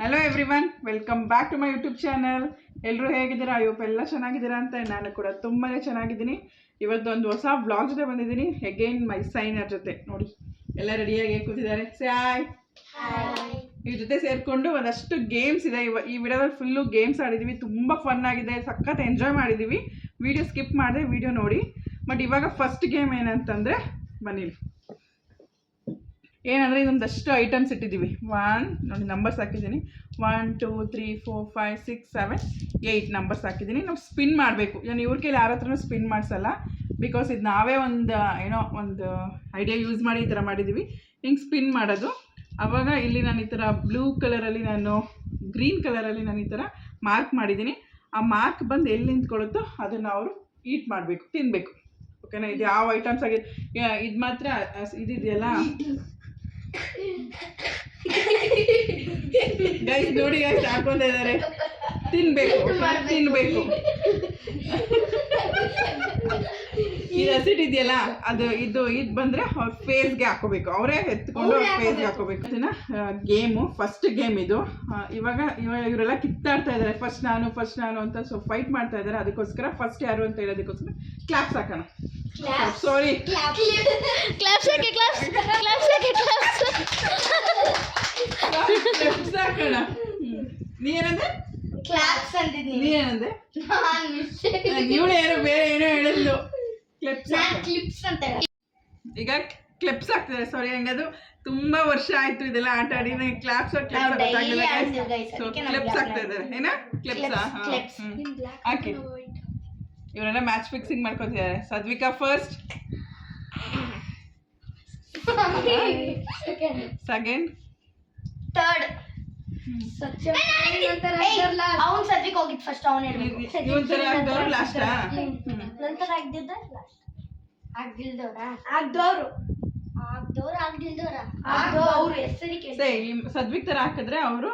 Hello everyone, welcome back to my YouTube channel. ಎಲ್ಲರೂ ಹೇಗಿದ್ದೀರಾ? ಅಯ್ಯಪ್ಪ ಎಲ್ಲ ಚೆನ್ನಾಗಿದ್ದೀರಾ ಅಂತ ನಾನು ಕೂಡ ತುಂಬಾ ಚೆನ್ನಾಗಿದ್ದೀನಿ. ಇವತ್ತೊಂದು ಹೊಸ ಬ್ಲಾಗ್ ಜೊತೆ ಬಂದಿದ್ದೀನಿ. ಅಗೇನ್ ಮೈ ಸೈನರ್ ಜೊತೆ ನೋಡಿ ಎಲ್ಲ ರೆಡಿಯಾಗಿ ಕೂತಿದ್ದಾರೆ. ಸಾಯ್ ಇವ್ರ ಜೊತೆ ಸೇರಿಕೊಂಡು ಒಂದಷ್ಟು ಗೇಮ್ಸ್ ಇದೆ. ಈ ವಿಡಿಯೋದಲ್ಲಿ ಫುಲ್ಲು ಗೇಮ್ಸ್ ಆಡಿದ್ದೀವಿ. ತುಂಬ ಫನ್ ಆಗಿದೆ, ಸಖತ್ ಎಂಜಾಯ್ ಮಾಡಿದ್ದೀವಿ. ವಿಡಿಯೋ ಸ್ಕಿಪ್ ಮಾಡಿದೆ, ವಿಡಿಯೋ ನೋಡಿ. ಬಟ್ ಇವಾಗ ಫಸ್ಟ್ ಗೇಮ್ ಏನಂತಂದರೆ ಬನ್ನಿಲಿ. ಏನಂದರೆ ಇದೊಂದಷ್ಟು ಐಟಮ್ಸ್ ಇಟ್ಟಿದ್ದೀವಿ. ನೋಡಿ ನಂಬರ್ಸ್ ಹಾಕಿದ್ದೀನಿ. 1 2 3 4 5 6 7 8 ನಂಬರ್ಸ್ ಹಾಕಿದ್ದೀನಿ. ನಾವು ಸ್ಪಿನ್ ಮಾಡಬೇಕು. ನಾನು ಇವ್ರ ಕೈಲಿ ಯಾರ ಹತ್ರನೂ ಸ್ಪಿನ್ ಮಾಡಿಸಲ್ಲ, ಬಿಕಾಸ್ ಇದು ನಾವೇ ಒಂದು ಐಡಿಯಾ ಯೂಸ್ ಮಾಡಿ ಈ ಥರ ಮಾಡಿದ್ದೀವಿ. ಹಿಂಗೆ ಸ್ಪಿನ್ ಮಾಡೋದು. ಆವಾಗ ಇಲ್ಲಿ ನಾನು ಈ ಥರ ಬ್ಲೂ ಕಲರಲ್ಲಿ ಗ್ರೀನ್ ಕಲರಲ್ಲಿ ನಾನು ಈ ಥರ ಮಾರ್ಕ್ ಮಾಡಿದ್ದೀನಿ. ಆ ಮಾರ್ಕ್ ಬಂದು ಎಲ್ಲಿ ನಿಂತ್ಕೊಳ್ಳುತ್ತೋ ಅದನ್ನು ಅವರು ಈಟ್ ಮಾಡಬೇಕು, ತಿನ್ನಬೇಕು. ಓಕೆನಾ? ಇದು ಯಾವ ಐಟಮ್ಸ್ ಆಗಿದೆ ಇದು ಮಾತ್ರ ಇದಿದೆಯಲ್ಲ ಗೈಸ್ ನೋಡಿ, ಗೈಸ್ ಹಾಕೊಂತ ಇದ್ದಾರೆ. ತಿನ್ಬೇಕು. ಇದು ಹಸಿಟ್ ಇದೆಯಲ್ಲ ಇದು ಬಂದ್ರೆ ಅವ್ರ ಫೇಸ್ಗೆ ಹಾಕೋಬೇಕು. ಅವರೇ ಎತ್ಕೊಂಡು ಅವ್ರ ಫೇಸ್ಗೆ ಹಾಕೋಬೇಕು. ಅದನ್ನ ಗೇಮು, ಫಸ್ಟ್ ಗೇಮ್ ಇದು. ಇವಾಗ ಇವರೆಲ್ಲ ಕಿತ್ತಾಡ್ತಾ ಇದ್ದಾರೆ, ಫಸ್ಟ್ ನಾನು ಅಂತ. ಸೊ ಫೈಟ್ ಮಾಡ್ತಾ ಇದ್ದಾರೆ. ಅದಕ್ಕೋಸ್ಕರ ಫಸ್ಟ್ ಯಾರು ಅಂತ ಹೇಳೋದಕ್ಕೋಸ್ಕರ ಕ್ಲಾಪ್ಸ್ ಹಾಕೋಣ. ಸಾರಿ, ಕ್ಲಾಪ್ಸ್ ಹಾಕೋಣ. ನೀನಂದ್ರೆ ಇವಳು ಏನೋ ಬೇರೆ ಏನೋ ಹೇಳಿದ್ಲು. ಈಗ ಕ್ಲಿಪ್ಸ್ ಆಗ್ತದೆ. ಸಾರಿ, ಹಂಗದು ತುಂಬಾ ವರ್ಷ ಆಯ್ತು ಇದೆಲ್ಲ ಆಟ ಆಡಿ. ಕ್ಲಾಪ್ಸ್ ಗೊತ್ತಾಗಿಲ್ಲ. ಸೊ ಕ್ಲಿಪ್ಸ್ ಆಗ್ತಾ ಇದ್ದಾರೆ. ಏನ ಕ್ಲಿಪ್ಸ್ ಹಾಕಿ ಇವರೆಲ್ಲ ಮ್ಯಾಚ್ ಫಿಕ್ಸಿಂಗ್ ಮಾಡ್ಕೊತಿದ್ದಾರೆ. Sadvika first, second, third. ಅವನ್ ಸದ್ವಿಕ್ ಹೋಗಿದ್ ಫಸ್ಟ್. ಅವನ್ ಹೇಳ್ಬೇಕು. ಲಾಸ್ಟ್ ನಂತರ ಸದ್ವಿಕ್ ತರ ಹಾಕಿದ್ರೆ ಅವರು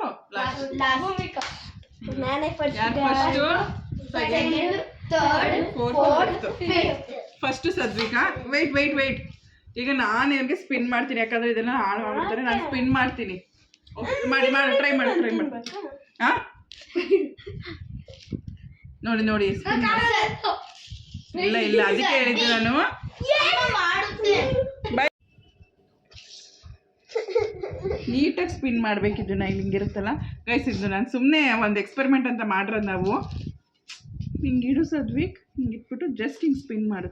ಫಸ್ಟ್ ಸದ್ವಿಕಾ. ವೇಟ್ ಈಗ ನಾನು ಇವ್ರಿಗೆ ಸ್ಪಿನ್ ಮಾಡ್ತೀನಿ, ಯಾಕಂದ್ರೆ ಇದೆಲ್ಲ ಹಾಳು ಮಾಡ್ತಾರೆ. ನಾನು ಸ್ಪಿನ್ ಮಾಡ್ತೀನಿ. ಮಾಡಿ ಟ್ರೈ ಮಾಡಿ. ಹಾ ನೋಡಿ ಇಲ್ಲ ಅದಕ್ಕೆ ಹೇಳಿದ್ದೆ ನಾನು. ನೀಟಾಗಿ ಸ್ಪಿನ್ ಮಾಡಬೇಕಿದ್ದು. ನಾ ಇಲ್ಲಿ ಹಿಂಗಿರುತ್ತಲ್ಲ ಗೈಸ್, ಇದು ನಾನು ಸುಮ್ಮನೆ ಒಂದು ಎಕ್ಸ್ಪೆರಿಮೆಂಟ್ ಅಂತ ಮಾಡಿರೋದು ನಾವು. ಹಿಂಗೆ ಇಡು ಸದ್ವಿಕ್, ಹಿಂಗೆ ಇಟ್ಬಿಟ್ಟು ಜಸ್ಟ್ ಹಿಂಗೆ ಸ್ಪಿನ್ ಮಾಡು.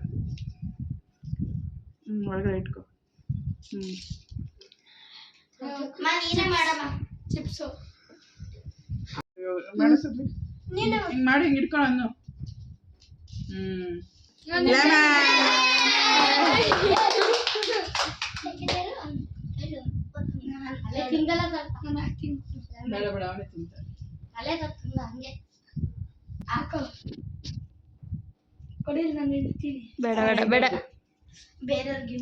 ಒಳಗಡೆ ಇಟ್ಕೊ. ಮಾಡು ಸದ್ವಿಕ್, ಹಿಂಗೆ ಮಾಡಿ ಹಿಂಗೆ ಇಟ್ಕೊ. ಅನ್ನು ಬೇಡ ಅವನೇ ತಿಂತಾನೆ. ಬೇಡ ಬೇರೆಯವ್ರಿಗೆ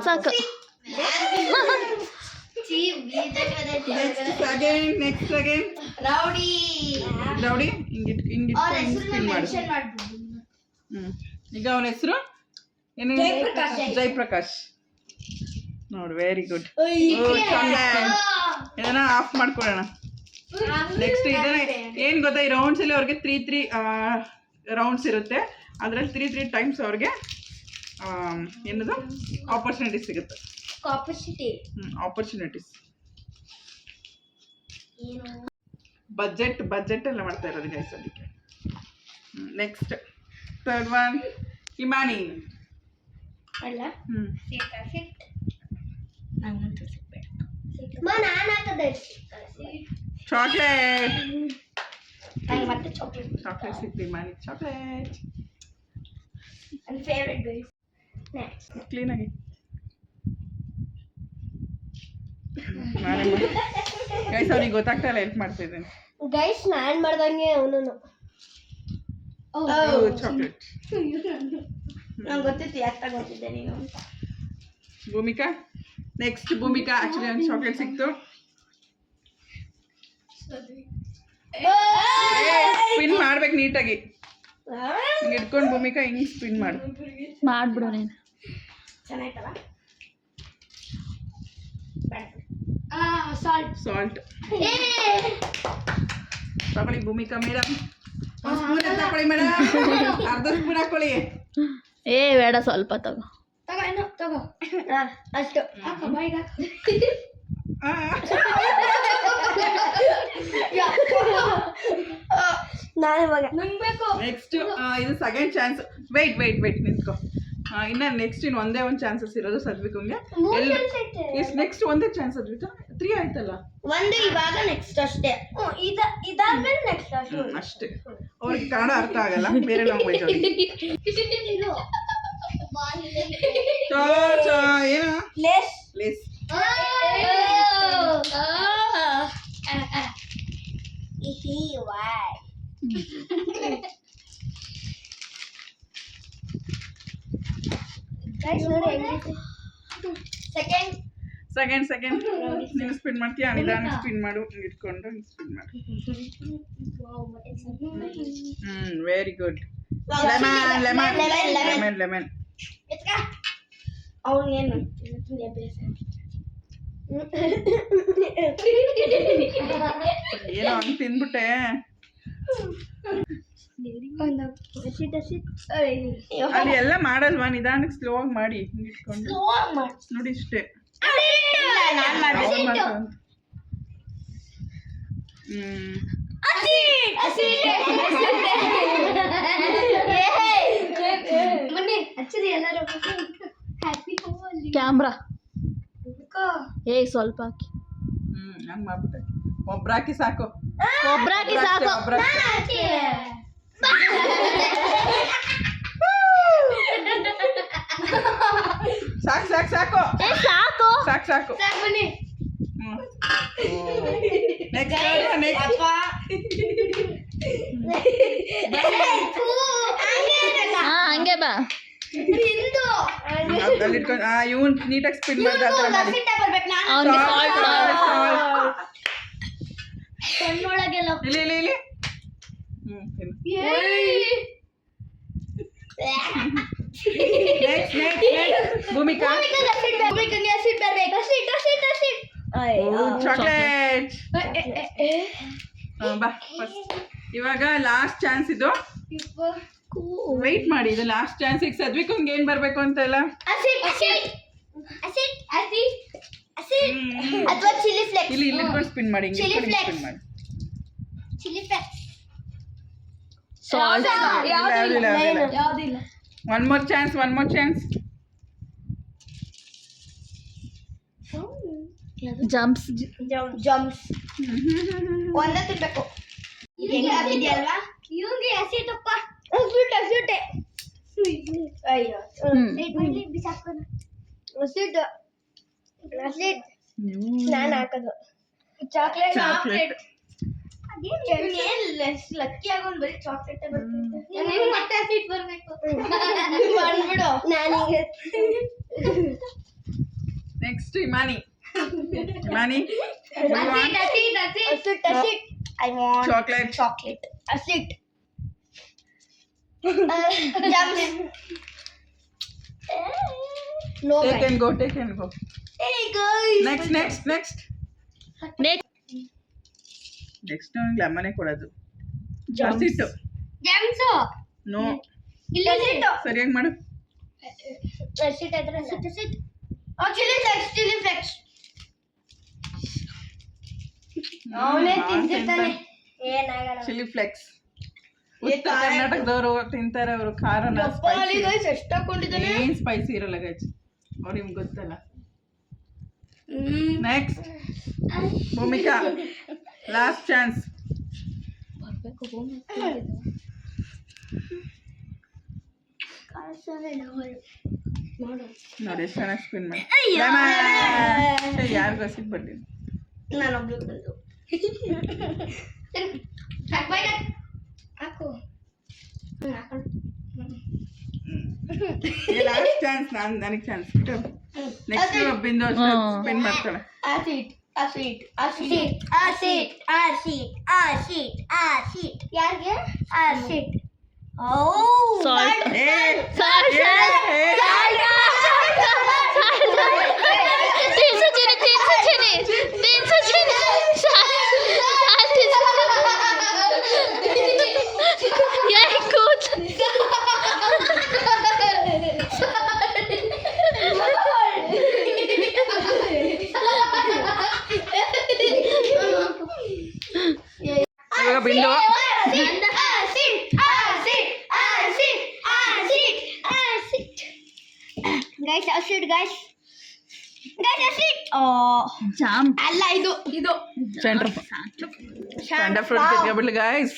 ಸಾಕು. ನೆಕ್ಸ್ಟ್ ಅಗೇನ್ ರೌಡಿ ಹಿಂಗೆ ಸ್ಪಿನ್ ಮಾಡು. ಈಗ ಅವನ ಹೆಸರು ಏನು? ಜಯಪ್ರಕಾಶ್. ನೋಡಿ, ವೆರಿ ಗುಡ್. ಇದನ್ನ ಆಫ್ ಮಾಡ್ಕೊಳ್ಳೋಣ. ನೆಕ್ಸ್ಟ್ ಇದನ್ನ ಏನು ಗೊತ್ತಾ, ಈ ರೌಂಡ್ಸ್ ಅಲ್ಲಿ ಅವ್ರಿಗೆ 3 ರೌಂಡ್ಸ್ ಇರುತ್ತೆ. ಅದರಲ್ಲಿ 3 ಟೈಮ್ಸ್ ಅವ್ರಿಗೆ ಏನದು ಆಪರ್ಚುನಿಟೀಸ್ ಸಿಗುತ್ತೆ. ಆಪರ್ಚುನಿಟೀಸ್ ಬಜೆಟ್ ಎಲ್ಲ ಮಾಡ್ತಾ ಇರೋದು ಗೈಸ್. ಅದಕ್ಕೆ next third one Himani. Chocolate ಸಿಕ್ತು ಹಿಮಾನಿ. ಚಾಕ್ಲೇಟ್ ಕ್ಲೀನಾಗಿ ಗೈಸ್. ಅವ್ನಿಗೆ ಗೊತ್ತಾಗ್ತಾ ಇಲ್ಲ, ಹೆಲ್ಪ್ ಮಾಡ್ತಾ ಇದ್ದೇನೆ ಗೈಸ್. ನಾನು ಮಾಡ್ದಂಗೆ ಅವನು ಚಾಕ್ಲೇಟ್. ನಂಗೆ ಗೊತ್ತಿತ್ತು, ಯಾಕೆ ಗೊತ್ತಿದ್ದೆ ನೀನು ಅಂತ. ಭೂಮಿಕಾ. ನೆಕ್ಸ್ಟ್ ಭೂಮಿಕಾ. ಆಕ್ಚುಲಿ ಒಂದು ಚಾಕ್ಲೇಟ್ ಸಿಕ್ತು. ಸ್ಪಿನ್ ಮಾಡ್ಬೇಕು ನೀಟಾಗಿ. ಹಿಂಗೆ ಇಟ್ಕೊಂಡು ಭೂಮಿಕಾ ಹಿಂಗೆ ಸ್ಪಿನ್ ಮಾಡ್ಬಿಡು ನೀನು. ಚೆನ್ನಾಯ್ತಲ್ಲ? ಸಾಲ್ಟ್ ತಗೊಳ್ಳಿ ಭೂಮಿಕಾ ಮೇಡಮ್. ಸ್ಪೂನ್ ತಗೊಳ್ಳಿ ಮೇಡಮ್, ಅರ್ಧ ಸ್ಪೂನ್ ಹಾಕೊಳ್ಳಿ. ಏ ಬೇಡ, ಸ್ವಲ್ಪ ತಗೋ. ಅಷ್ಟು ಆ, ನಾನು ಇವಾಗ ನೆಕ್ಸ್ಟ್ ಇದು ಸೆಕೆಂಡ್ ಚಾನ್ಸ್. ವೆಯ್ಟ್ ನಿಂತ್ಕೊ. ಇನ್ನು ನೆಕ್ಸ್ಟ್ ಇನ್ನು ಒಂದೇ ಒಂದು ಚಾನ್ಸಸ್ ಇರೋದು ಸದ್ವಿಕಂಗೆ. ಎಷ್ಟು ನೆಕ್ಸ್ಟ್ ಒಂದೇ ಚಾನ್ಸ್ ಸದ್ವಿಕ? 3 ಆಯ್ತಲ್ಲ. ಒಂದು ಇವಾಗ ನೆಕ್ಸ್ಟ್ ಅಷ್ಟೇ. ಇದಾದ್ಮೇಲೆ ನೆಕ್ಸ್ಟ್ ಅಷ್ಟೇ. ಅಷ್ಟೇ. ಅವ್ರಿಗೆ ಕನ್ನಡ ಅರ್ಥ ಆಗಲ್ಲ, ಬೇರೆ ಲ್ಯಾಂಗ್ವೇಜ್ ಅವ್ರಿಗೆ. ಏನು ಲೇಸ್. ಸೆಕೆಂಡ್ ನೀನು ಸ್ಪಿನ್ ಮಾಡ್ತೀಯಾ? ನಿಧಾನ ಸ್ಪಿನ್ ಮಾಡು, ಇಟ್ಕೊಂಡು ಸ್ಪಿನ್ ಮಾಡು. Very good. ಲೆಮನ್. ಅವನಿಗೇನು ಏನೋ ಹಂಗೆ ತಿಂದ್ಬಿಟ್ಟೆ. ಅಲ್ಲಿ ಎಲ್ಲ ಮಾಡಲ್ವಾ? ನಿಧಾನಕ್ಕೆ ಸ್ಲೋ ಆಗಿ ಮಾಡಿ ಇಟ್ಕೊಂಡು ನೋಡಿ. ಇಷ್ಟೇ. ಕ್ಯಾಮ್ರಾ ಏ ಸ್ವಲ್ಪ ಹಾಕಿ. ಹಂಗೆ ಮಾಡ್ಬಿಟ್ಟೆ. ಒಬ್ರಾಕಿ ಸಾಕು. ಒಬ್ರಾಕಿ ಸಾಕು. ಸಾಕು. ಏ ಸಾಕು. ಸಾಕು. ನೆಕ್ಸ್ಟ್ ಹಂಗೆ ಬಾ. ಅಲ್ಲಿ ಇಟ್ಕೊಂಡು ಇವನ್ ನೀಟಾಗಿ ಸ್ಪಿನ್ ಮಾಡಿದ ಆ ಥರ ಮಾಡಿ. ಅವ್ನಿಗೆ ಸಾಲ್ಟ್. ಕಣ್ಣೊಳಗೆಲ್ಲ ಇಲ್ಲಿ. ನೆಕ್ಸ್ಟ್ ಭೂಮಿಕಾ. ಚಾಕ್ಲೇಟ್. ಬಾ ಫಸ್ಟ್. ಇವಾಗ ಲಾಸ್ಟ್ ಚಾನ್ಸ್ ಇದು. ವೆಯ್ಟ್ ಮಾಡಿ, ಇದು ಲಾಸ್ಟ್ ಚಾನ್ಸ್. ಈಗ ಸದ್ವಿಕಂಗೆ ಏನ್ ಬರ್ಬೇಕು ಅಂತ ಇಲ್ಲ. ಅಥವಾ ಚಿಲ್ಲಿ ಫ್ಲೇಕ್ಸ್. ಇಲ್ಲಿ ಇಟ್ಕೊಂಡು ಸ್ಪಿನ್ ಮಾಡಿ. ಸ್ಪಿನ್ ಮಾಡಿ. Chilli flakes. ಸಾಲ್ಟ್. ಯಾವ್ದಿಲ್ಲ. One more chance. ಜಂಪ್ಸ್. ಒಂದೇ ತಿನ್ಬೇಕು. ಹೆಂಗ ಆಗಿದೆಯಲ್ವಾ? ಇವಂಗೆ ಹಸಿಟಪ್ಪ. ಹಸಿಟೆ. ಅಯ್ಯೋ. ಬಿಸಾಕೋಣ. ಹಸಿಟ್. ನಾನು ಹಾಕೋದು ಚಾಕ್ಲೇಟ್. ಲಕ್ಕಿ ಆಗೋನ್ ಬರೀ ಚಾಕ್ಲೇಟ್ ಬರ್ತೈತೆ. ಮತ್ತೆ ಹಸಿಟ್ ಬರ್ಬೇಕು. ಮಾಡ್ಬಿಡು. ನಾನೀಗ next Imani. I want chocolate. Acid. Jumps. No. Take and go. Hey guys. Next. Next next lemon ಕೊಡೋದು. Jumps. Jumps. ನೋ. ಇಲ್ಲ ಸರಿಯಾಗಿ ಮಾಡು. Acid ಇದ್ರೆ acid. Chili flakes. ಅವನೇ ತಿಂತಿರ್ತಾನೆ. ಏನಾಗಲ್ಲ. Chilli flex. ಉತ್ತರ ಕರ್ನಾಟಕದವರು ತಿಂತಾರೆ. ಅವರು ಖಾರನ ಎಷ್ಟು ಹಾಕೊಂಡಿದ್ದಾನೆ. ಏನ್ ಸ್ಪೈಸಿ ಇರಲ್ಲ ಗೈಸ್, ಅವ್ರು ನಿಮ್ಗೆ ಗೊತ್ತಲ್ಲ. Next Bhoomika, last chance. ನೋಡಿ ಎಷ್ಟು ಚೆನ್ನಾಗಿ ಸ್ಪಿನ್ ಮಾಡಿ. ಯಾರಿಗೂ ಹಸಿಟ್ ಬರ್ಲಿ. ನಾನೊಬ್ಳು ಬಂದು ಹಾಕು. Last chance. ನನಗೆ ಚಾನ್ಸ್. ನೆಕ್ಸ್ಟ್ ಬಿಂದು ಸ್ಪಿನ್ ಮಾಡ್ತಾಳೆ. ಯಾರಿಗೆ ಆಸಿಡ್? ತಿನ್ಸು ಸಚಿನಿ ಯಾಕೆ ಕೂತ್ ಇವಾಗ ಬಿಂದು ಗೈಸ್ ಅಸಿಡ್ ಗೈಸ್ ಜಾಮ್ ಅಲ್ಲ ಇದು ಸೆಂಟರ್ ಫ್ರೂಟ್ ಕಿತ್ಕೊಬಿಡ್ಲಿ ಗೈಸ್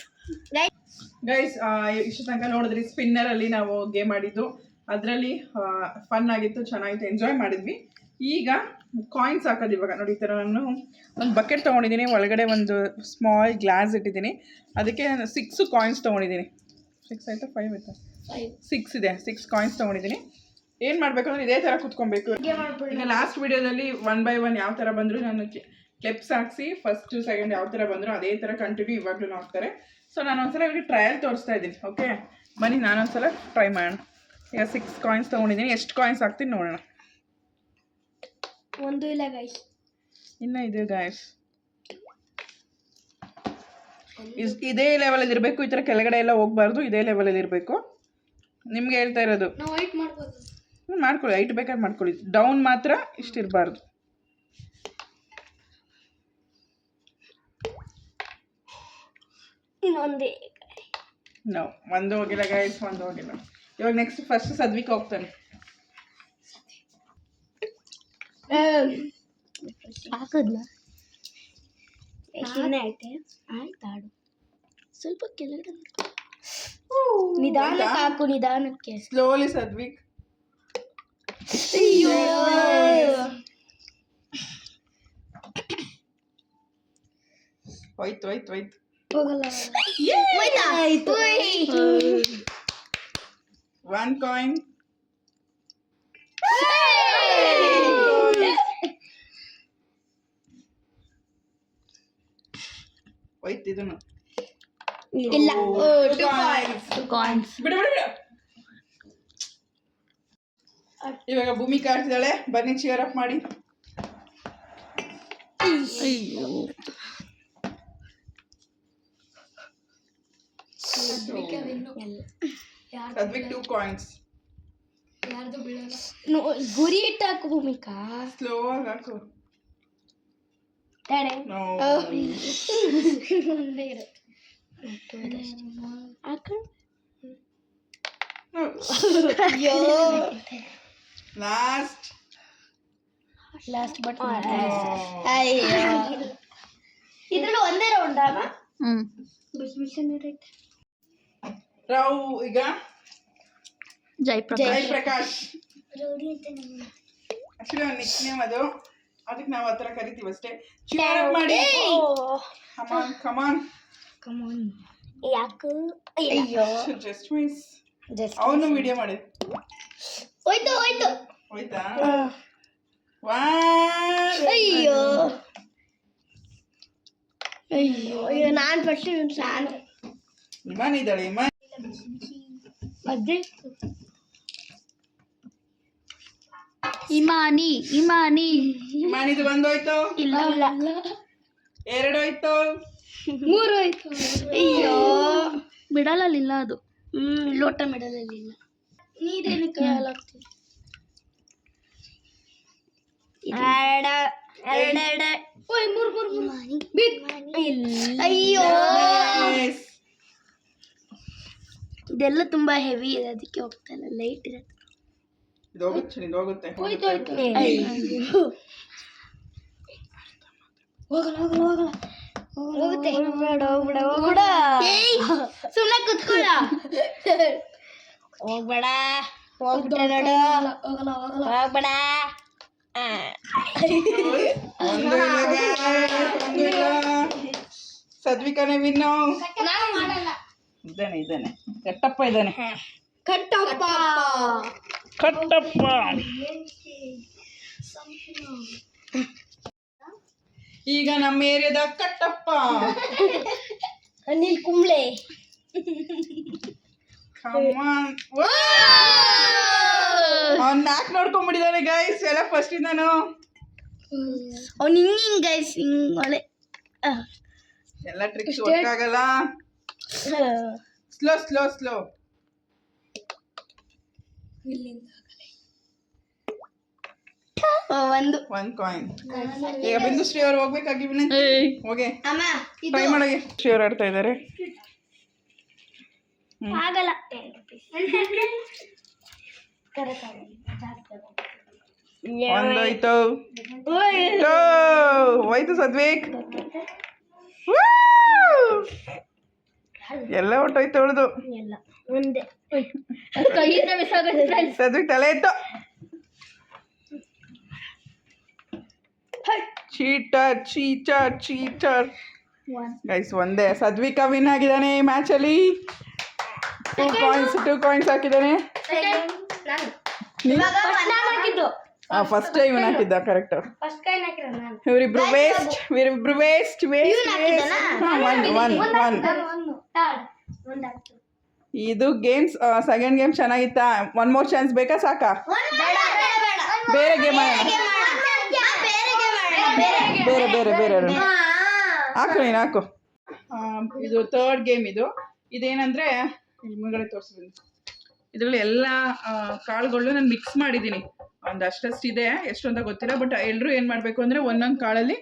ಇಷ್ಟು ತನಕ ನೋಡಿದ್ರಿ ಸ್ಪಿನ್ನರ್ ಅಲ್ಲಿ ನಾವು ಗೇಮ್ ಆಡಿದ್ದು ಅದರಲ್ಲಿ ಫನ್ ಆಗಿತ್ತು, ಚೆನ್ನಾಗಿತ್ತು, ಎಂಜಾಯ್ ಮಾಡಿದ್ವಿ. ಈಗ ಕಾಯಿನ್ಸ್ ಹಾಕೋದು. ಇವಾಗ ನೋಡಿ ಈ ಥರ ನಾನು ಒಂದು ಬಕೆಟ್ ತೊಗೊಂಡಿದ್ದೀನಿ, ಒಳಗಡೆ ಒಂದು ಸ್ಮಾಲ್ ಗ್ಲಾಸ್ ಇಟ್ಟಿದ್ದೀನಿ, ಅದಕ್ಕೆ ನಾನು 6 ಕಾಯಿನ್ಸ್ ತೊಗೊಂಡಿದ್ದೀನಿ. 6 ಆಯಿತಾ 5 ಆಯಿತಾ 6 ಇದೆ. 6 ಕಾಯಿನ್ಸ್ ತೊಗೊಂಡಿದ್ದೀನಿ. ಏನು ಮಾಡಬೇಕು ಅಂದರೆ ಇದೇ ಥರ ಕುತ್ಕೊಬೇಕು. ಈಗ ಲಾಸ್ಟ್ ವಿಡಿಯೋದಲ್ಲಿ 1 by 1 ಯಾವ ಥರ ಬಂದರೂ ನಾನು ಕ್ಲಿಪ್ಸ್ ಹಾಕ್ಸಿ ಫಸ್ಟ್ ಸೆಕೆಂಡ್ ಯಾವ ಥರ ಬಂದರೂ ಅದೇ ಥರ ಕಂಟಿನ್ಯೂ ಇವಾಗಲೂ ಹಾಕ್ತಾರೆ. ಸೊ ನಾನು ಒಂದ್ಸಲ ಇವಾಗ ಟ್ರಯಲ್ ತೋರಿಸ್ತಾ ಇದ್ದೀನಿ. ಓಕೆ ಬನ್ನಿ ನಾನೊಂದ್ಸಲ ಟ್ರೈ ಮಾಡೋಣ. ಈಗ 6 ಕಾಯಿನ್ಸ್ ತೊಗೊಂಡಿದ್ದೀನಿ. ಎಷ್ಟು ಕಾಯಿನ್ಸ್ ಹಾಕ್ತೀನಿ ನೋಡೋಣ. ಒಂದು ಇಲ್ಲ ಗೈಸ್, ಇನ್ನೂ ಇದೆ ಗೈಸ್. ಇದೇ ಲೆವೆಲಲ್ಲಿ ಇರಬೇಕು, ಈ ಥರ ಕೆಳಗಡೆ ಎಲ್ಲ ಹೋಗ್ಬಾರ್ದು, ಇದೇ ಲೆವೆಲಲ್ಲಿ ಇರಬೇಕು. ನಿಮ್ಗೆ ಹೇಳ್ತಾ ಇರೋದು ನಾವು ವೈಟ್ ಮಾಡ್ಬೋದು. ಮಾಡ್ಕೊಳ್ಳಿ, ಹೈಟ್ ಬೇಕಾದ್ರೆ ಮಾಡ್ಕೊಳ್ಳಿ, ಡೌನ್ ಮಾತ್ರ ಇಷ್ಟಿರಬಾರ್ದು. ಇನ್ನೊಂದೇ ನಾವು ಒಂದು ಹೋಗಿಲ್ಲ ಗೈಸ್, ಒಂದು ಹೋಗಿಲ್ಲ. ಇವಾಗ ನೆಕ್ಸ್ಟ್ ಫಸ್ಟ್ ಸದ್ವಿಕ್ ಹೋಗ್ತಾನೆ. ಹಾಕದ್ನ ಸುಮ್ಮನೆ ಐತೆ ಆಯ್ತಾಡು. ಸ್ವಲ್ಪ ಕೆಳಗಡೆ ನಿಧಾನಕ್ಕೆ ಹಾಕು, ನಿಧಾನಕ್ಕೆ. ಸ್ಲೋಲಿ ಸದ್ವಿಕ್. ಅಯ್ಯೋ ಹೋಯ್ತು ಹೋಯ್ತು ಹೋಯ್ತು. ಹೋಗಲ್ಲ. 1 ಕಾಯಿನ್. ಹೋಯ್ತು ಇದನ್ನು. ಇಲ್ಲ, 2 ಕಾಯಿನ್ಸ್. ಕಾಯಿನ್ಸ್ ಬಿಡು ಬಿಡು ಬಿಡು. ಇವಾಗ ಭೂಮಿ ಕಾಡ್ತಿದ್ದಾಳೆ, ಬನ್ನಿ ಚಿಯರ್ ಅಪ್ ಮಾಡಿ. ಅಯ್ಯೋ ಸದ್ವಿಕ್ 2 ಕಾಯಿನ್ಸ್. ಗುರಿ ಇಟ್ಟು ಹಾಕು ಭೂಮಿಕಾ. ಸ್ಲೋ ಆಗಿ ಹಾಕು. ತಾನೆ No. ಲಾಸ್ಟ್ ಬಟ್ ಅಯ್ಯೋ ಇದ್ರಲ್ಲಿ ಒಂದೇ ರೌಂಡ್ ಅಮ್ಮ. ರಾವ್ ಈಗ ಜಯಪ್ರಕಾಶ್. ಜಯಪ್ರಕಾಶ್. ಆಕ್ಚುಲಿ ಅವ್ನ ನಿಕ್ ನೇಮ್ ಅದು, ಅದಕ್ಕೆ ನಾವು ಆ ಥರ ಕರಿತೀವಿ ಅಷ್ಟೇ. ಚಿಯರ್ ಅಪ್ ಮಾಡಿ. ಕಮಾನ್ ಕಮಾನ್ ಕಮಾನ್. ಯಾಕು ಅಯ್ಯೋ ಜಸ್ಟ್ ಮಿಸ್. ಅವನು ವಿಡಿಯೋ ಮಾಡಿ. ಹೋಯ್ತು ಹೋಯ್ತು ಹೋಯ್ತಾ? ಅಯ್ಯೋ ಅಯ್ಯೋ ಅಯ್ಯೋ ನಾನು ಫಸ್ಟ್ ನಾನು ಇಮಾನ್ ಇದ್ದಾಳೆ. ಇಮಾನ್ ಅದೇ ಇಮಾನಿ ಇಮಾನಿ ಇಮಾನಿದು 1 ಹೋಯ್ತು, ಇಲ್ಲ ಇಲ್ಲ 2 ಹೋಯ್ತು, 3 ಹೋಯ್ತು. ಅಯ್ಯೋ ಮಿಡಲಲ್ಲಿಲ್ಲ ಅದು. ಲೋಟ ಮಿಡಲಲ್ಲಿ ಇಲ್ಲ. ನೀರೇನಕ್ಕೆ ಹಾಲಾಗ್ತೀವಿ? ಅಯ್ಯೋ Nice. ಇದೆಲ್ಲ ತುಂಬಾ ಹೆವಿ ಇದೆ, ಅದಕ್ಕೆ ಹೋಗ್ತಾ ಇಲ್ಲ. ಲೈಟ್ ಇರುತ್ತೆ. ಇದು ಹೋಗುತ್ತೆ, ಇದು ಹೋಗುತ್ತೆ. ಹೋಗುತ್ತೆ. ಸುಮ್ಮನೆ ಕುತ್ಕೊಳ್ಳ. ಹೋಗ್ಬೇಡ ಹೋಗ್ಬಿಟ್ಟೆ ನೋಡು. ಹೋಗ್ಬೇಡ. ಒಂದು ಇಲ್ಲ. ಸದ್ವಿಕನೇ ವಿನ್ನು. ಇದ್ದಾನೆ ಕಟ್ಟಪ್ಪ ಇದ್ದಾನೆ. ಕಟ್ಟಪ್ಪ ಕಟ್ಟಪ್ಪ ಈಗ ನಮ್ಮ ಏರಿಯಾದ ಕಟ್ಟಪ್ಪ. ಅನಿಲ್ ಕುಂಬ್ಳೆ. ಅವ್ನು ನಾಕ್ ನೋಡ್ಕೊಂಡ್ಬಿಟ್ಟಿದ್ದಾನೆ ಗೈಸ್ ಎಲ್ಲ ಫಸ್ಟ್ ಇಂದಾನು. ಅವ್ನು ಹಿಂಗೆ ಗೈಸ್ ಹಿಂಗೆ ಒಳ್ಳೆ ಎಲ್ಲ ಟ್ರಿಕ್ಸ್ ವರ್ಕ್ ಆಗಲ್ಲ. Slow slow slow. ಒಂದು ಕಾಯಿನ್. ಈಗ ಬಿಂದುಶ್ರೀ ಅವ್ರು ಹೋಗ್ಬೇಕಾಗಿ ಹೋಗಿ ಅಮ್ಮ ಟ್ರೈ ಮಾಡೋಗೆ. ಶ್ರೀ ಅವ್ರು ಆಡ್ತಾ ಇದ್ದಾರೆ. ಆಗಲ್ಲ. ಒಂದೋಯ್ತು. ಹೋಯ್ತು ಸದ್ವಿಕ್. ಎಲ್ಲ ಹೊಟ್ಟೋಯ್ತು ಅವಳದು. ಎಲ್ಲ ಒಂದೇ ಸದ್ವಿಕ್ ತಲೆ ಇತ್ತು. Cheater cheater cheater. ಗೈಸ್ ಒಂದೇ. ಸದ್ವಿಕ ವಿನ್ ಆಗಿದ್ದಾನೆ ಈ ಮ್ಯಾಚ್ ಅಲ್ಲಿ. 2 ಕಾಯಿನ್ಸ್ ಹಾಕಿದ್ದಾನೆ. ಫಸ್ಟ್ ಟೈಮ್ ಇವನ್ ಹಾಕಿದ್ದ. ಕರೆಕ್ಟ್. ಇವರಿಬ್ರು ವೇಸ್ಟ್. ಇದು ಗೇಮ್ಸ್. ಸೆಕೆಂಡ್ ಗೇಮ್ ಚೆನ್ನಾಗಿತ್ತಾ? 1 more ಚಾನ್ಸ್ ಬೇಕಾ? ಸಾಕಾ? ಬೇರೆ ಗೇಮ್ ಬೇರೆ ಹಾಕು. ನೀನು ಹಾಕು. ಇದು 3rd ಗೇಮ್. ಇದೇನಂದ್ರೆ ಮುಂಗಡೆ ತೋರಿಸ್ತೀನಿ. ಇದರಲ್ಲಿ ಎಲ್ಲ ಕಾಳುಗಳು ನಾನು ಮಿಕ್ಸ್ ಮಾಡಿದ್ದೀನಿ. ಅಷ್ಟೇ ಎಷ್ಟು ಅಂತ ಗೊತ್ತಿಲ್ಲ. ಬಟ್ ಎಲ್ಲರೂ ಏನು ಮಾಡಬೇಕು ಅಂದರೆ ಒಂದೊಂದು ಕಾಳಲ್ಲಿ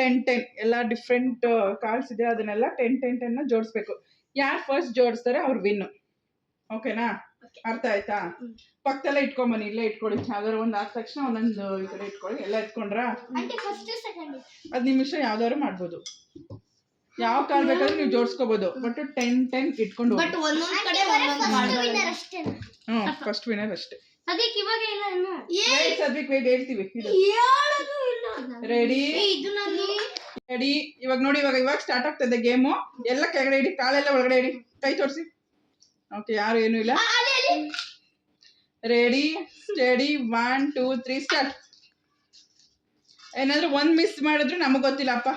10 ಎಲ್ಲ ಡಿಫ್ರೆಂಟ್ ಕಾಳ್ಸ್ ಇದೆ. ಅದನ್ನೆಲ್ಲ 10 ಜೋಡಿಸ್ಬೇಕು. ಯಾರು ಫಸ್ಟ್ ಜೋಡಿಸ್ತಾರೆ ಅವ್ರು ವಿನ್ನು. ಓಕೆನಾ? ಅರ್ಥ ಆಯ್ತಾ? ಪಕ್ಕದಲ್ಲೇ ಇಟ್ಕೊಂಬನ್ನಿ. ಇಲ್ಲೇ ಇಟ್ಕೊಳ್ಳಿ. ಯಾವ್ದಾದ್ರು ಒಂದು ಆದ ತಕ್ಷಣ ಒಂದೊಂದು ಈ ಕಡೆ ಇಟ್ಕೊಳ್ಳಿ. ಎಲ್ಲ ಇಟ್ಕೊಂಡ್ರಾ? ಅದು ನಿಮ್ಮ ಇಷ್ಟ. ಯಾವ್ದಾದ್ರು ಮಾಡ್ಬೋದು. ಯಾವ ಕಾಳು ಬೇಕಾದ್ರೂ ನೀವು ಜೋಡಿಸ್ಕೋಬಹುದು. ಬಟ್ 10 ಇಟ್ಕೊಂಡು ಫಸ್ಟ್ ವಿನರ್ ಅಷ್ಟೇ. ಸದ್ವಿಕ್ ವೇಟ್ ಹೇಳ್ತೀವಿ. ರೆಡಿ. ಇವಾಗ ನೋಡಿ. ಇವಾಗ ಸ್ಟಾರ್ಟ್ ಆಗ್ತದೆ ಗೇಮು. ಎಲ್ಲ ಕೆಳಗಡೆ ಇಡಿ. ಕಾಲೆಲ್ಲ ಒಳಗಡೆ ಇಡಿ. ಕೈ ತೋರಿಸಿ. ಓಕೆ. ಯಾರು ಏನು ಇಲ್ಲ. Ready study. 1 2 3 ಸ್ಟಾರ್ಟ್. ಏನಾದ್ರು ಒಂದು ಮಿಸ್ ಮಾಡಿದ್ರು ನಮಗೆ ಗೊತ್ತಿಲ್ಲಪ್ಪ.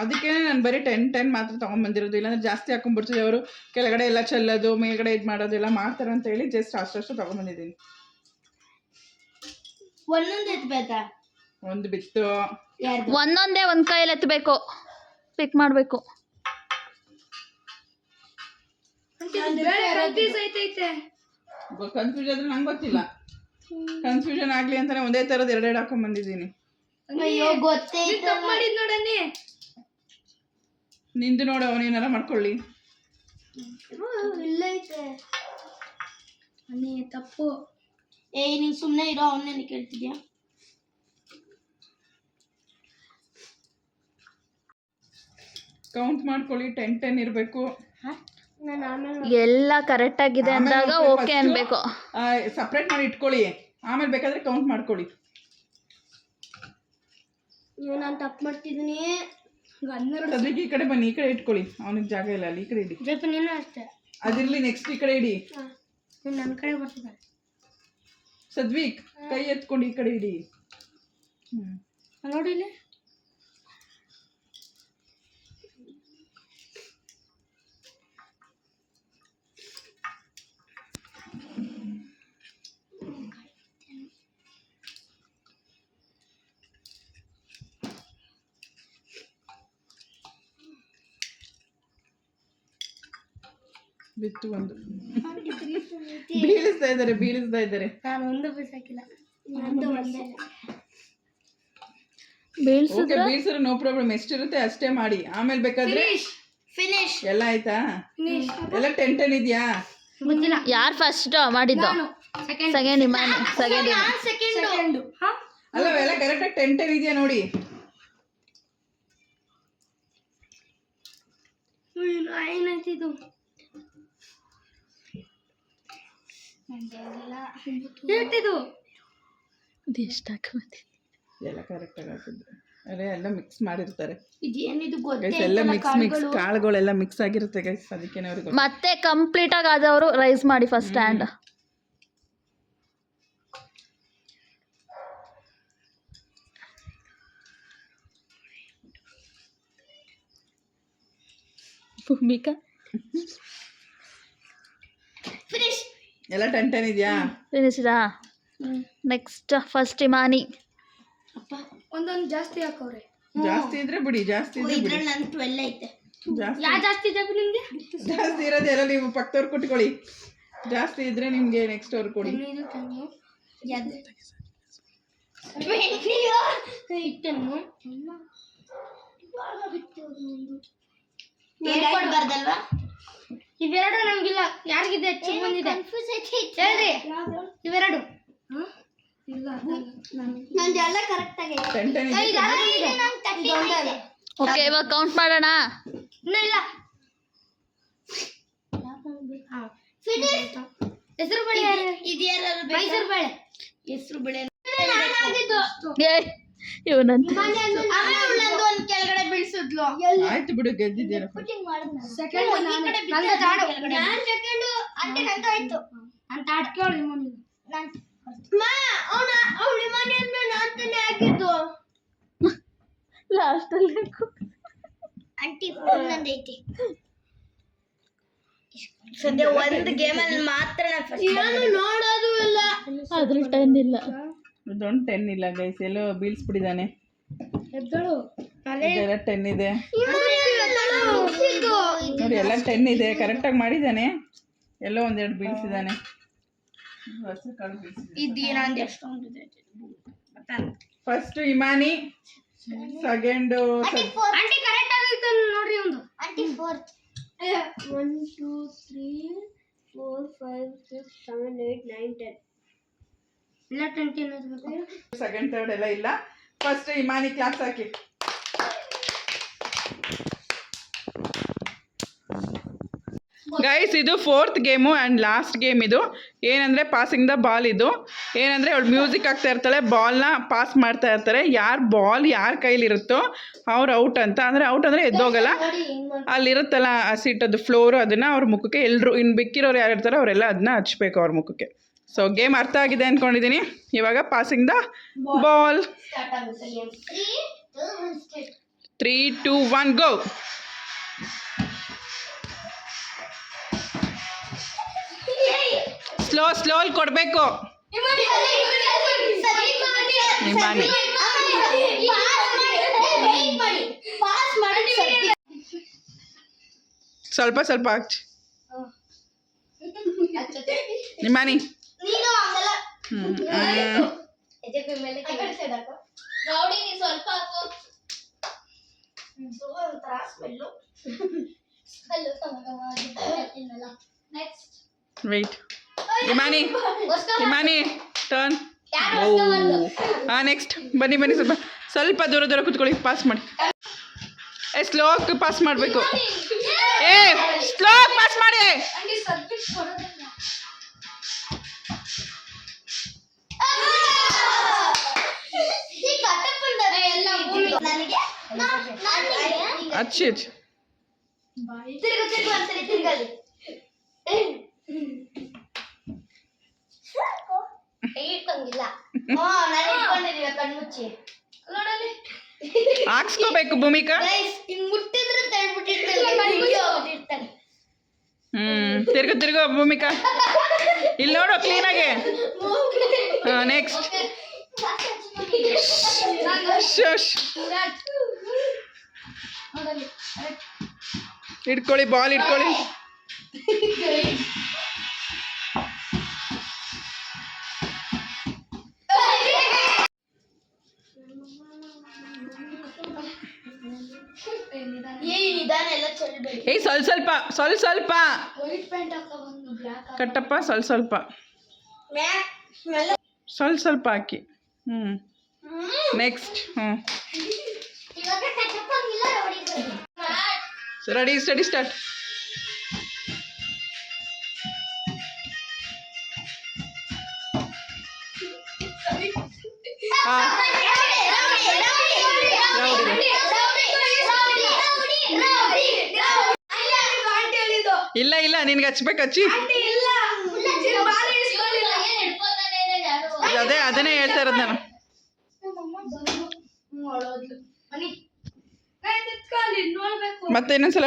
ಅದಕ್ಕೆ ನಾನು ಬರೀ 10 ಮಾತ್ರ ತೊಗೊಂಡ್ಬಂದಿರೋದು. ಇಲ್ಲಾಂದ್ರೆ ಜಾಸ್ತಿ ಹಾಕೊಂಡ್ಬಿಡ್ತಿದ್ದೆ. ಅವರು ಕೆಳಗಡೆ ಎಲ್ಲ ಚೆಲ್ಲೋದು, ಮೇಲ್ಗಡೆ ಇದು ಮಾಡೋದು ಎಲ್ಲ ಮಾಡ್ತಾರೆ ಅಂತ ಹೇಳಿ ಜಸ್ಟ್ ಅಷ್ಟು ತೊಗೊಂಡ್ಬಂದಿದ್ದೀನಿ. ಒಂದು ಬಿತ್ತು. ಒಂದೊಂದೇ ಒಂದು ಕೈಯಲ್ಲಿ ಎತ್ತಬೇಕು. ಪಿಕ್ ಮಾಡಬೇಕು. ಕನ್ಫ್ಯೂಷನ್ ಆದ್ರೆ ನಂಗೆ ಗೊತ್ತಿಲ್ಲ. ಕನ್ಫ್ಯೂಷನ್ ಆಗ್ಲಿ ಅಂತಾನೆ ಒಂದೇ ಥರದ್ದು 2 ಹಾಕೊಂಡ್ಬಂದಿದ್ದೀನಿ. ನಿಂದು ನೋಡು. ಅವನೇನಾರ ಮಾಡ್ಕೊಳ್ಳಿ. ತಪ್ಪು. ನೀನ್ ಸುಮ್ಮನೆ ಇರೋ. ಅವನ್ನೇನು ಕೇಳ್ತಿದ್ಯಾ? ಕೌಂಟ್ ಮಾಡ್ಕೊಳ್ಳಿ. 10 ಇರಬೇಕು. ಎಲ್ಲ ಕರೆಕ್ಟ್ ಆಗಿದೆ ಅಂದಾಗ ಓಕೆ ಅನ್ಬೇಕು. ಸಪ್ರೇಟ್ ಮಾಡಿ ಇಟ್ಕೊಳ್ಳಿ. ಆಮೇಲೆ ಬೇಕಾದ್ರೆ ಕೌಂಟ್ ಮಾಡ್ಕೊಳ್ಳಿ. ನಾನು ತಪ್ಪು ಮಾಡ್ತಿದ್ದೀನಿ. ಸದ್ಯಕ್ಕೆ ಈ ಕಡೆ ಬನ್ನಿ. ಈ ಕಡೆ ಇಟ್ಕೊಳ್ಳಿ. ಅವನಿಗೆ ಜಾಗ ಇಲ್ಲ ಅಲ್ಲಿ. ಈ ಕಡೆ ಇಡಿ. ನೀನು ಅಷ್ಟೇ. ಅದಿರ್ಲಿ. ನೆಕ್ಸ್ಟ್ ಈ ಕಡೆ ಇಡಿ. ನನ್ನ ಕಡೆ ಬರ್ತಿದ್ದಾರೆ. ಸದ್ವಿಕ್ ಕೈ ಎತ್ಕೊಂಡು ಈ ಕಡೆ ಇಡಿ. ನೋಡಿ ಇಲ್ಲಿ. ಬಿತ್ತು ಒಂದು. ಬೀಳಿಸ್ತಾ ಇದ್ದಾರೆ. ನಾನು ಒಂದು ಬಿಸಾಕಿಲ್ಲ. ಬೀಳ್ಸಿದ್ರೆ ನೋ ಪ್ರಾಬ್ಲಮ್. ಎಷ್ಟಿರುತ್ತೆ ಅಷ್ಟೇ ಮಾಡಿ. ಆಮೇಲೆ ಬೇಕಾದ್ರೆ ಫಿನಿಶ್. ಎಲ್ಲ ಆಯ್ತಾ? ಎಲ್ಲ 10 ಇದೆಯಾ? ಯಾರು ಫಸ್ಟ್ ಮಾಡಿದ್ದು? ಸೆಕೆಂಡ್ ಇಮಾನ್. ಸೆಕೆಂಡ್. ಅಲ್ಲ ಎಲ್ಲ ಕರೆಕ್ಟಾಗಿ 10 ಇದೆಯಾ ನೋಡಿ. ಏನಾಯ್ತಿದು? ಎಲ್ಲ ಕರೆಕ್ಟಾಗಿ ಹಾಕಿದ್ರು. ಅದೇ ಎಲ್ಲ ಮಿಕ್ಸ್ ಮಾಡಿರ್ತಾರೆ. ಇದೇನಿದು ಎಲ್ಲ ಮಿಕ್ಸ್ ಕಾಳುಗಳೆಲ್ಲ ಮಿಕ್ಸ್ ಆಗಿರುತ್ತೆ ಗೈಸ್. ಅದಕ್ಕೆ ಅವ್ರಿಗೆ ಮತ್ತೆ ಕಂಪ್ಲೀಟ್ ಆಗಿ ಆದವರು ರೈಸ್ ಮಾಡಿ ಫಸ್ಟ್ ಹ್ಯಾಂಡ್. ಭೂಮಿಕಾ ಫಿನಿಶ್. ಎಲ್ಲ 10 ಇದೆಯಾ? ಫಿನಿಶ್ಡಾ? ನೆಕ್ಸ್ಟ್ ಫಸ್ಟ್ ಇಮಾನಿ. ಒಂದೊಂದು ಜಾಸ್ತಿ ಹಾಕವ್ರೆ. ಜಾಸ್ತಿ ಇದ್ರೆ ಬಿಡಿ, ಜಾಸ್ತಿ ಇದ್ರೆ ಬಿಡಿ. ಇದ್ರಲ್ಲಿ ನನ್ 12 ಐತೆ. ಜಾಸ್ತಿ ಯಾ ಜಾಸ್ತಿ ಇದೆ ನಿಮ್ಗೆ? ಜಾಸ್ತಿ ಇರೋದೆಲ್ಲ ನೀವು ಪಕ್ಕದವ್ರು ಕೊಟ್ಕೊಳ್ಳಿ. ಜಾಸ್ತಿ ಇದ್ರೆ ನಿಮ್ಗೆ ನೆಕ್ಸ್ಟ್ ಅವ್ರು ಕೊಡಿ. ಹೇಳ್ಕೊಡ್ಬಾರ್ದಲ್ವಾ? ಇವೆರಡು ನಮ್ಗಿಲ್ಲ. ಯಾರಿಗಿದೆ ಹೆಚ್ಚು ಬಂದಿದೆ ಹೇಳ್ರಿ. ಇವೆರಡು ನಂದೆಲ್ಲ ಕರೆಕ್ಟ್ ಆಗಿದೆ. 10 ಓಕೆ, ಇವಾಗ ಕೌಂಟ್ ಮಾಡೋಣ. ಇನ್ನೂ ಇಲ್ಲ. ಹೆಸರು ಬೇಳೆ ಮೈಸೂರು ಬೇಳೆ ಹೆಸರು ಬೇಳೆ ಇವನಂತ ಒಂದ್ ಕೆಳಗಡೆ ಬೀಳ್ಸಿದ್ಲು. ಆಯ್ತು ಬಿಡು, ಗೆದ್ದಿದ್ದೀರ. ಲಾಸ್ಟಲ್ಲಿ ಸದ್ಯ ಒಂದು ಗೇಮಲ್ಲಿ ಮಾತ್ರ ನೋಡೋದು ಇಲ್ಲ. ಅದ್ರಲ್ಲಿ 10 ಇಲ್ಲ. ಇದೊಂದು 10 ಇಲ್ಲ ಗೈಸ್, ಎಲ್ಲೋ ಬೀಳ್ಸ್ಬಿಟ್ಟಿದ್ದಾನೆ. ಇದೆಲ್ಲ 10 ಇದೆ ನೋಡಿ, ಎಲ್ಲ 10 ಇದೆ. ಕರೆಕ್ಟಾಗಿ ಮಾಡಿದ್ದಾನೆ. ಎಲ್ಲೋ ಒಂದೆರಡು ಬೀಳ್ಸಿದ್ದಾನೆ. First Imani, second aunty correct ಆಗಿತ್ತು ನೋಡ್ರಿ. ಒಂದು ಆಂಟಿ ಫೋರ್ತ್ 1 2 3 4 5 6 7 8 9 10 ಇಲ್ಲ 20 ಅನ್ನೋದು. ಸೆಕೆಂಡ್ ಥರ್ಡ್ ಎಲ್ಲ ಇಲ್ಲ. ಫಸ್ಟ್ ಇಮಾನಿ ಕ್ಲಾಸ್ ಹಾಕಿ. ಗೈಸ್, ಇದು 4th game and last game. ಇದು ಏನಂದರೆ ಪಾಸಿಂಗ್ ದ ಬಾಲ್. ಇದು ಏನಂದರೆ ಅವಳು ಮ್ಯೂಸಿಕ್ ಆಗ್ತಾ ಇರ್ತಾಳೆ, ಬಾಲ್ನ ಪಾಸ್ ಮಾಡ್ತಾ ಇರ್ತಾರೆ. ಯಾರು ಬಾಲ್ ಯಾರ ಕೈಲಿರುತ್ತೋ ಅವ್ರು ಔಟ್ ಅಂತ. ಅಂದರೆ ಔಟ್ ಅಂದರೆ ಎದ್ದೋಗಲ್ಲ. ಅಲ್ಲಿರುತ್ತಲ್ಲ ಆ ಸೀಟದ್ದು ಫ್ಲೋರು, ಅದನ್ನು ಅವ್ರ ಮುಖಕ್ಕೆ ಎಲ್ಲರೂ ಇನ್ನು ಬಿಕ್ಕಿರೋರು ಯಾರು ಇರ್ತಾರೋ ಅವರೆಲ್ಲ ಅದನ್ನ ಹಚ್ಬೇಕು ಅವ್ರ ಮುಖಕ್ಕೆ. ಸೊ ಗೇಮ್ ಅರ್ಥ ಆಗಿದೆ ಅಂದ್ಕೊಂಡಿದ್ದೀನಿ. ಇವಾಗ passing the ball. 3 2 1 go. Slow ಅಲ್ಲಿ ಕೊಡಬೇಕು. ಇಮಾನಿ ಸ್ವಲ್ಪ ಹಾಕಿ. Imani weight. Imani turn. Next ಬನ್ನಿ ಸ್ವಲ್ಪ ದೂರ ಕೂತ್ಕೊಳ್ಳಿ. ಪಾಸ್ ಮಾಡಿ. ಸ್ಲೋ ಪಾಸ್ ಮಾಡಬೇಕು. ಸ್ಲೋ ಪಾಸ್ ಮಾಡಿ. ಅಚ್ಚಿ ಹಾಕ್ಸ್ಕೋಬೇಕು ಭೂಮಿಕಾ. ತಿರ್ಗೋ ಭೂಮಿಕಾ. ಇಲ್ಲಿ ನೋಡು ಕ್ಲೀನಾಗಿ. ನೆಕ್ಸ್ಟ್ ಇಟ್ಕೊಳ್ಳಿ, ಬಾಲ್ ಇಟ್ಕೊಳ್ಳಿ. ಸ್ವಲ್ಪ ಕಟ್ಟಪ್ಪ. ಸ್ವಲ್ಪ ಹಾಕಿ. Next ready, steady start. ಇಲ್ಲ ನಿನ್ಗೆ ಹಚ್ಬೇಕು, ಹಚ್ಚಿ. ಅದನ್ನೇ ಹೇಳ್ತಾ ಇರೋದು ನಾನು. ಮತ್ತೆ ಇನ್ನೊಂದ್ಸಲ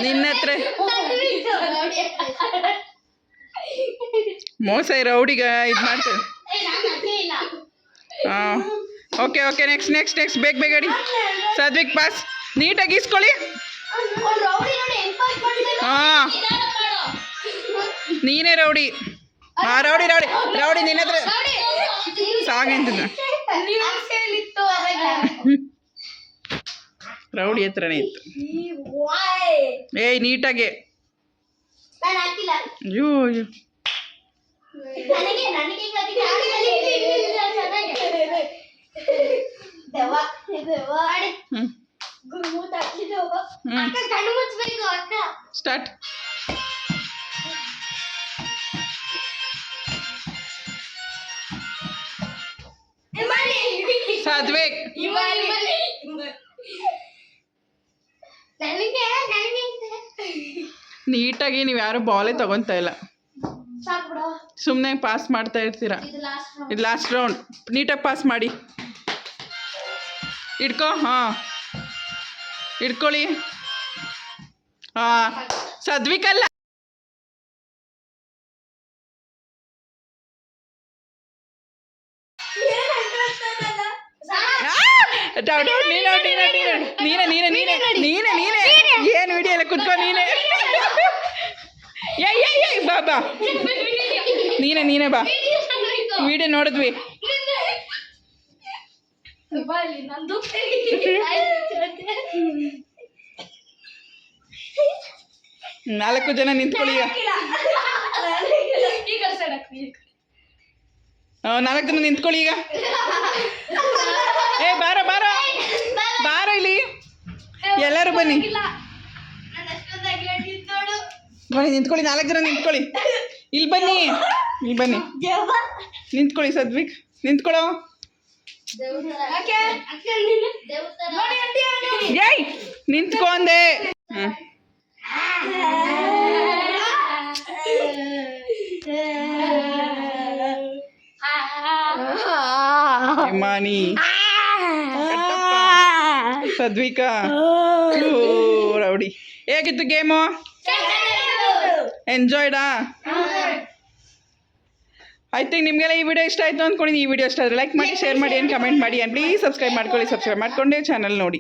ನಿನ್ನ ಹತ್ರ ಮೋಸ ರೌಡಿಗ ಇದು ಮಾಡ್ತೇವೆ. ಹಾಂ okay okay next next next ಬೇಗ ಬೇಗ ಅಡಿ. ಸಾತ್ವಿಕ್ ಪಾಸ್ ನೀಟಾಗಿ ಇಸ್ಕೊಳ್ಳಿ. ಹಾಂ ನೀನೇ ರೌಡಿ. ಹಾಂ ರೌಡಿ ರೌಡಿ ರೌಡಿ ನಿನ್ನ ಹತ್ರ ಸಾಗಂತಿದ್ದ ರೌಡಿ ಹತ್ರನೇ ಇತ್ತು. ಏಯ್ ನೀಟಾಗೆ ಅಯ್ಯೋ ಅಯ್ಯೋ ಸ್ಟಾರ್ಟ್. ಸಾತ್ವಿಕ್ ನೀಟಾಗಿ ನೀವು ಯಾರು ಬಾಲೇ ತಗೊತಾ ಇಲ್ಲ, ಸುಮ್ಮನೆ ಪಾಸ್ ಮಾಡ್ತಾ ಇರ್ತೀರಾ. ಇದು ಲಾಸ್ಟ್ ರೌಂಡ್, ನೀಟಾಗಿ ಪಾಸ್ ಮಾಡಿ. ಇಟ್ಕೋ. ಹಾಂ ಇಟ್ಕೊಳ್ಳಿ. ಹಾಂ ಸಾತ್ವಿಕಲ್ಲ ನೀನೆ ನೀನೆ ನೀನೆ ನೀನೆ ನೀನೆ ಏನು ವಿಡಿಯೋ ಎಲ್ಲ ಕುತ್ಕೊ ನೀನೆ. ಏಯ್ ಬಾ ಬಾ ನೀನೆ ನೀನೆ ಬಾ. ವಿಡಿಯೋ ನೋಡಿದ್ವಿ. ನಾಲ್ಕು ಜನ ನಿಂತ್ಕೊಳ್ಳಿ ಈಗ. ನಾಲ್ಕು ಜನ ನಿಂತ್ಕೊಳ್ಳಿ ಈಗ. ಏ ಬಾರೋ ಬಾರೋ ಬಾರೋ ಇಲ್ಲಿ ಎಲ್ಲರೂ ಬನ್ನಿ ಬನ್ನಿ ನಿಂತ್ಕೊಳ್ಳಿ. ನಾಲ್ಕು ಜನ ನಿಂತ್ಕೊಳ್ಳಿ. ಇಲ್ಲಿ ಬನ್ನಿ ಇಲ್ಲಿ ಬನ್ನಿ ನಿಂತ್ಕೊಳ್ಳಿ. ಸಾತ್ವಿಕ್ ನಿಂತ್ಕೊಳ್ಳೋ. ಏಯ್ ನಿಂತ್ಕೊ ಅಂದೆ. ಮಾನಿ ಸಾತ್ವಿಕ ರೌಡಿ. ಹೇಗಿತ್ತು ಗೇಮು? ಎಂಜಾಯ್ಡಾ? ಐ ಥಿಂಕ್ ನಿಮಗೆಲ್ಲ ಈ ವಿಡಿಯೋ ಇಷ್ಟ ಆಯಿತು ಅಂದ್ಕೊಂಡಿದ್ದೀನಿ. ಈ ವಿಡಿಯೋ ಇಷ್ಟ ಆದರೆ ಲೈಕ್ ಮಾಡಿ, ಶೇರ್ ಮಾಡಿ, ಕಮೆಂಟ್ ಮಾಡಿ, ಆ್ಯಂಡ್ ಪ್ಲೀಸ್ ಸಬ್ಸ್ಕ್ರೈಬ್ ಮಾಡ್ಕೊಳ್ಳಿ. ಸಬ್ಸ್ಕ್ರೈಬ್ ಮಾಡಿಕೊಂಡೇ ಚಾನಲ್ ನೋಡಿ.